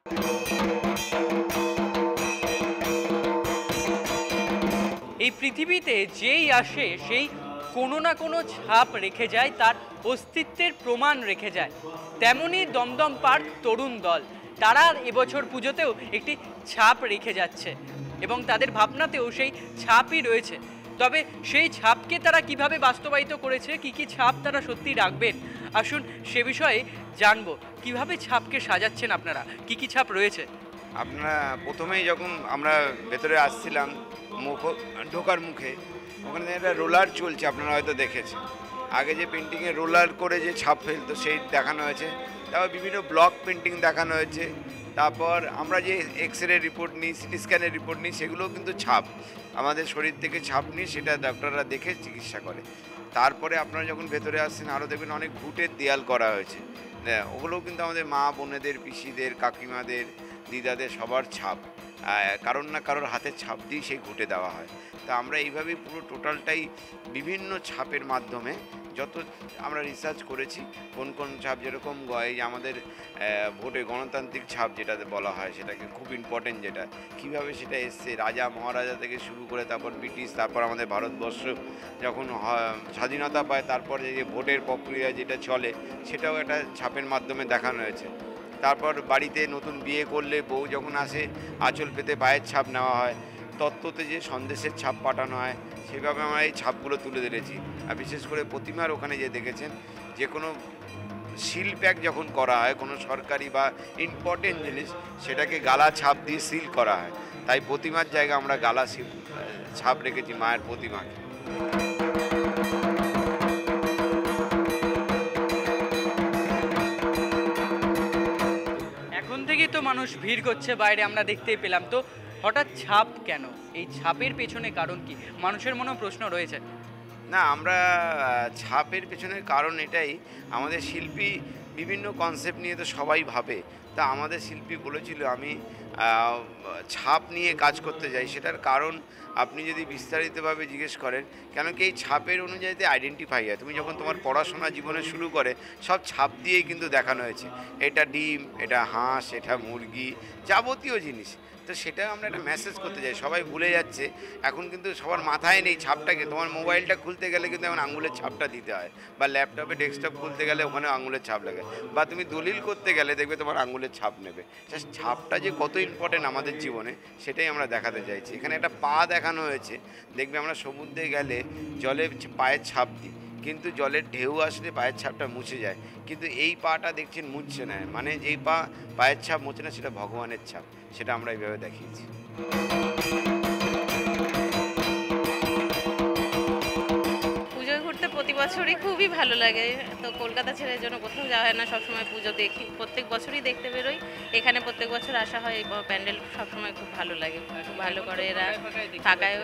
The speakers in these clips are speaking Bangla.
এই পৃথিবীতে যেই আসে সেই কোনো না কোনো ছাপ রেখে যায়, তার অস্তিত্বের প্রমাণ রেখে যায়। তেমনই দমদম পার্ক তরুণ দল, তারা এবছর পুজোতেও একটি ছাপ রেখে যাচ্ছে এবং তাদের ভাবনাতেও সেই ছাপই রয়েছে। তবে সেই ছাপকে তারা কিভাবে বাস্তবায়িত করেছে, কি কি ছাপ তারা সত্যি রাখবেন, আসুন সে বিষয়ে জানবো। কিভাবে ছাপকে সাজাচ্ছেন আপনারা, কি কি ছাপ রয়েছে? আপনারা প্রথমেই যখন আমরা ভেতরে আসছিলাম, ঢোকার মুখে ওখানে একটা রোলার চলছে, আপনারা হয়তো দেখেছেন। আগে যে পেন্টিংয়ে রোলার করে যে ছাপ ফেলতো সেই দেখানো হয়েছে, তারপর বিভিন্ন ব্লক পেন্টিং দেখানো হয়েছে। তারপর আমরা যে এক্স রে রিপোর্ট নিই, সিটি স্ক্যানের রিপোর্ট নিই, সেগুলোও কিন্তু ছাপ, আমাদের শরীর থেকে ছাপ নিয়ে সেটা ডক্টররা দেখে চিকিৎসা করে। তারপরে আপনারা যখন ভেতরে আসছেন আরও দেখবেন অনেক ঘুঁটের দেয়াল করা হয়েছে। ওগুলোও কিন্তু আমাদের মা বোনেদের, পিসিদের, কাকিমাদের, দিদাদের সবার ছাপ, কারোর না কারোর হাতের ছাপ দিয়ে সেই ঘুঁটে দেওয়া হয়। তা আমরা এইভাবেই পুরো টোটালটাই বিভিন্ন ছাপের মাধ্যমে যত আমরা রিসার্চ করেছি, কোন কোন ছাপ, যেরকম এই আমাদের ভোটে গণতান্ত্রিক ছাপ যেটা বলা হয়, সেটাকে খুব ইম্পর্টেন্ট, যেটা কীভাবে সেটা এসছে রাজা মহারাজা থেকে শুরু করে, তারপর ব্রিটিশ, তারপর আমাদের ভারতবর্ষ যখন স্বাধীনতা পায়, তারপর যে ভোটের প্রক্রিয়া যেটা চলে, সেটাও একটা ছাপের মাধ্যমে দেখানো হয়েছে। তারপর বাড়িতে নতুন বিয়ে করলে বউ যখন আসে আঁচল পেতে পায়ের ছাপ নেওয়া হয়, তত্ত্বতে যে সন্দেশের ছাপ পাঠানো হয়, সেভাবে আমরা এই ছাপগুলো তুলে ধরেছি। আর বিশেষ করে প্রতিমার ওখানে যে দেখেছেন, যে কোনো সিল প্যাক যখন করা হয় কোনো সরকারি বা ইম্পর্টেন্ট জিনিস, সেটাকে গালা ছাপ দিয়ে সিল করা হয়। তাই প্রতিমার জায়গায় আমরা গালা ছাপ রেখেছি মায়ের প্রতিমাকে। এখন থেকেই তো মানুষ ভিড় করছে বাইরে, আমরা দেখতেই পেলাম। তো হঠাৎ ছাপ কেন? এই ছাপের পেছনে কারণ কি? মানুষের মনেও প্রশ্ন রয়েছে। না, আমরা ছাপের পেছনের কারণ এটাই, আমাদের শিল্পী বিভিন্ন কনসেপ্ট নিয়ে তো সবাই ভাবে। তা আমাদের শিল্পী বলেছিল আমি ছাপ নিয়ে কাজ করতে যাই। সেটার কারণ আপনি যদি বিস্তারিতভাবে জিজ্ঞেস করেন, কেন কি এই ছাপের অনুযায়ীতে আইডেন্টিফাই হয়। তুমি যখন তোমার পড়াশোনা জীবনে শুরু করে, সব ছাপ দিয়েই কিন্তু দেখানো হয়েছে। এটা ডিম, এটা হাঁস, এটা মুরগি, যাবতীয় জিনিস। তো সেটা আমরা একটা মেসেজ করতে চাই, সবাই ভুলে যাচ্ছে এখন, কিন্তু সবার মাথায় নেই ছাপটাকে। তোমার মোবাইলটা খুলতে গেলে কিন্তু এখন আঙুলের ছাপটা দিতে হয়, বা ল্যাপটপে ডেস্কটপ খুলতে গেলে ওখানে আঙুলের ছাপ লাগে, বা তুমি দলিল করতে গেলে দেখবে তোমার আঙুলের ছাপ নেবে। ছাপটা যে কত ইম্পর্টেন্ট আমাদের জীবনে, সেটাই আমরা দেখাতে চাইছি। এখানে একটা পা দেখানো হয়েছে, দেখবে আমরা সমুদ্রে গেলে জলে পায়ের ছাপ দিই, কিন্তু জলের ঢেউ আসলে পায়ের ছাপটা মুছে যায়, কিন্তু এই পাটা দেখছেন মুছছে না। মানে যেই পায়ের ছাপ মুছে না, সেটা ভগবানের ছাপ, সেটা আমরা এইভাবে দেখিয়েছি। পুজো ঘুরতে প্রতি বছরই খুবই ভালো লাগে। তো কলকাতা ছেড়ে জন্য কোথাও যাওয়া হয় না, সবসময় পুজো দেখি, প্রত্যেক বছরই দেখতে বেরোই। এখানে প্রত্যেক বছর আসা হয়, প্যান্ডেল সবসময় খুব ভালো লাগে, খুব ভালো করে এরা ফাঁকায়।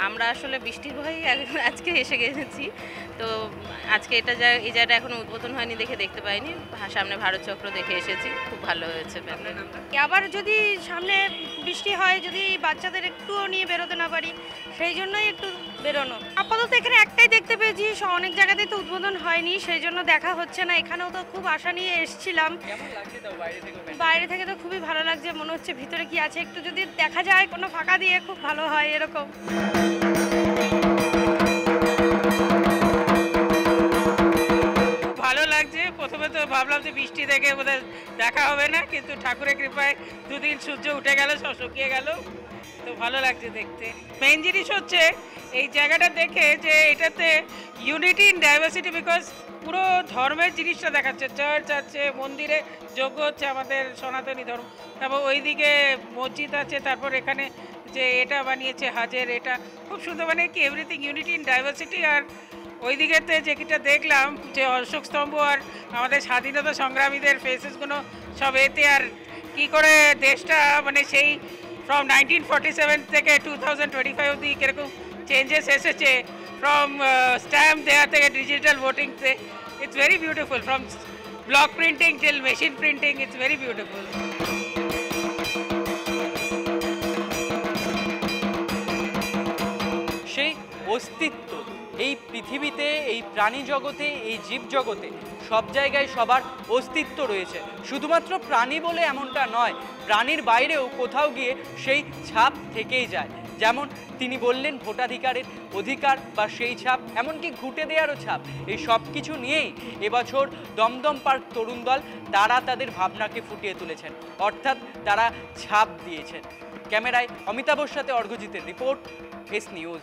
আমরা আসলে বৃষ্টির ভয়ে আজকে এসে গেছি। তো আজকে এই জায়গাটা এখনো উদ্বোধন হয়নি দেখে দেখতে পাইনি, সামনে ভারত চক্র দেখে এসেছি, খুব ভালো হয়েছে প্যান্ডেল। আবার যদি সামনে বৃষ্টি হয়, যদি বাচ্চাদের একটুও নিয়ে বেরোতে না পারি, সেই জন্যই একটু বেরোনো। আপাতত এখানে একটাই দেখতে পেয়েছি, অনেক জায়গাতেই তো উদ্বোধন হয়নি, সেই জন্য দেখা হচ্ছে না। এখানেও তো খুব আশা নিয়ে এসেছিলাম। বাইরে থেকে তো খুবই ভালো লাগছে, মনে হচ্ছে ভিতরে কি আছে একটু যদি দেখা যায়, কোনো ফাঁকা দিয়ে খুব ভালো হয় এরকম। ভালো লাগছে। প্রথমে তো ভাবলাম যে বৃষ্টি দেখে বোধহয় দেখা হবে না, কিন্তু ঠাকুরের কৃপায় দুদিন সূর্য উঠে গেল, সব শুকিয়ে গেল, তো ভালো লাগছে দেখতে। মেইন জিনিস হচ্ছে এই জায়গাটা দেখে যে এটাতে ইউনিটি ইন ডাইভার্সিটি, বিকজ পুরো ধর্মের জিনিসটা দেখাচ্ছে। চার্চ আছে, মন্দিরে যজ্ঞ হচ্ছে আমাদের সনাতনী ধর্ম, তারপর ওইদিকে মসজিদ আছে, তারপর এখানে যে এটা বানিয়েছে হাজের, এটা খুব সুন্দর, মানে কি এভরিথিং ইউনিটি ইন ডাইভার্সিটি। আর ওই দিকেতে যেটা দেখলাম যে অশোক স্তম্ভ আর আমাদের স্বাধীনতা সংগ্রামীদের ফেসেসগুলো সব এতে, আর কি করে দেশটা মানে সেই ফ্রম 1947 থেকে 2025 অবধি কীরকম চেঞ্জেস এসেছে, ফ্রম স্ট্যাম্প দেওয়া থেকে ডিজিটাল ভোটিংতে। It's very beautiful, from block printing till machine printing, it's very beautiful. সেই অস্তিত্ব এই পৃথিবীতে, এই প্রাণী জগতে, এই জীব জগতে সব জায়গায় সবার অস্তিত্ব রয়েছে। শুধুমাত্র প্রাণী বলে এমনটা নয়, প্রাণীর বাইরেও কোথাও গিয়ে সেই ছাপ থেকেই যায়। যেমন তিনি বললেন ভোটাধিকারের অধিকার বা সেই ছাপ, এমনকি ঘুঁটে দেওয়ারও ছাপ, এই সব কিছু নিয়েই এবছর দমদম পার্ক তরুণ দল তারা তাদের ভাবনাকে ফুটিয়ে তুলেছেন, অর্থাৎ তারা ছাপ দিয়েছেন। ক্যামেরায় অমিতাভর সাথে অর্ঘজিতের রিপোর্ট, এস নিউজ।